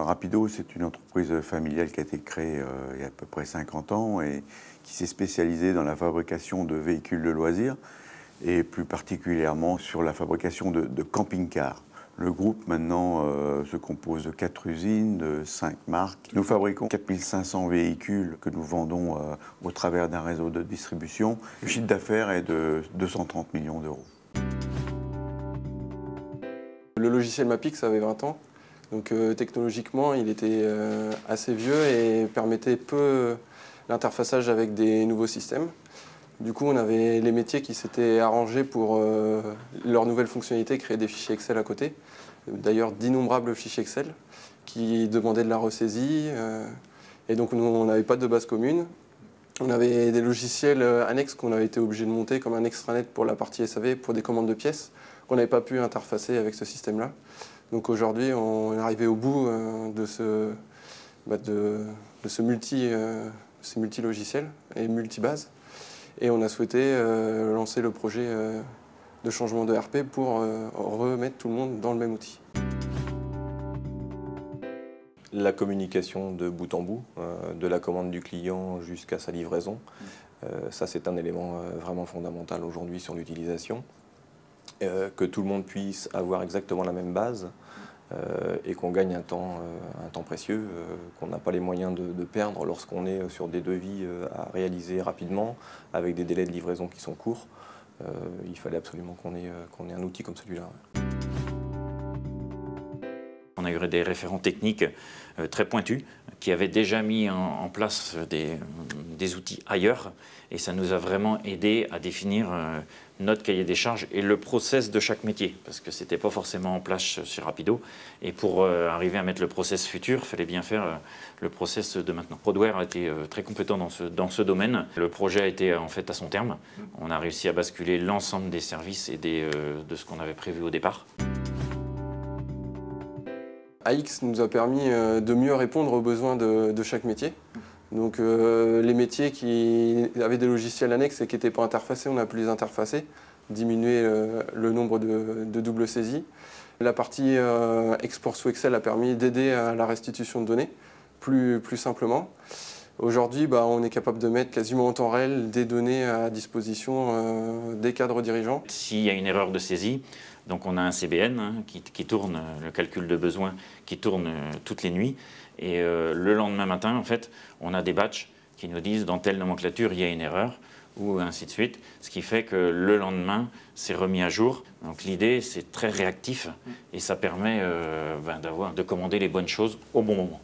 Rapido, c'est une entreprise familiale qui a été créée il y a à peu près 50 ans et qui s'est spécialisée dans la fabrication de véhicules de loisirs et plus particulièrement sur la fabrication de camping-cars. Le groupe maintenant se compose de 4 usines, de 5 marques. Nous fabriquons 4500 véhicules que nous vendons au travers d'un réseau de distribution. Le chiffre d'affaires est de 230 millions d'euros. Le logiciel Mapix avait 20 ans, donc technologiquement il était assez vieux et permettait peu l'interfaçage avec des nouveaux systèmes. Du coup on avait les métiers qui s'étaient arrangés pour leurs nouvelles fonctionnalités, créer des fichiers Excel à côté. D'ailleurs d'innombrables fichiers Excel qui demandaient de la ressaisie et donc nous on n'avait pas de base commune. On avait des logiciels annexes qu'on avait été obligé de monter comme un extranet pour la partie SAV pour des commandes de pièces qu'on n'avait pas pu interfacer avec ce système-là. Donc aujourd'hui, on est arrivé au bout de ces multi-logiciels et multi-bases. Et on a souhaité lancer le projet de changement de RP pour remettre tout le monde dans le même outil. La communication de bout en bout, de la commande du client jusqu'à sa livraison, ça c'est un élément vraiment fondamental aujourd'hui sur l'utilisation. Que tout le monde puisse avoir exactement la même base et qu'on gagne un temps précieux qu'on n'a pas les moyens de perdre lorsqu'on est sur des devis à réaliser rapidement avec des délais de livraison qui sont courts. Il fallait absolument qu'on ait un outil comme celui-là. On a eu des référents techniques très pointus qui avaient déjà mis en place des outils ailleurs et ça nous a vraiment aidé à définir notre cahier des charges et le process de chaque métier parce que ce n'était pas forcément en place sur Rapido et pour arriver à mettre le process futur, il fallait bien faire le process de maintenant. Prodware a été très compétent dans ce domaine. Le projet a été en fait à son terme. On a réussi à basculer l'ensemble des services et de ce qu'on avait prévu au départ. AX nous a permis de mieux répondre aux besoins de chaque métier. Donc les métiers qui avaient des logiciels annexes et qui n'étaient pas interfacés, on a pu les interfacer, diminuer le nombre de doubles saisies. La partie export sous Excel a permis d'aider à la restitution de données plus simplement. Aujourd'hui, on est capable de mettre quasiment en temps réel des données à disposition des cadres dirigeants. S'il y a une erreur de saisie, donc on a un CBN qui tourne, le calcul de besoin, qui tourne toutes les nuits. Et le lendemain matin, en fait, on a des batchs qui nous disent dans telle nomenclature, il y a une erreur, ou ainsi de suite. Ce qui fait que le lendemain, c'est remis à jour. Donc l'idée, c'est très réactif et ça permet de commander les bonnes choses au bon moment.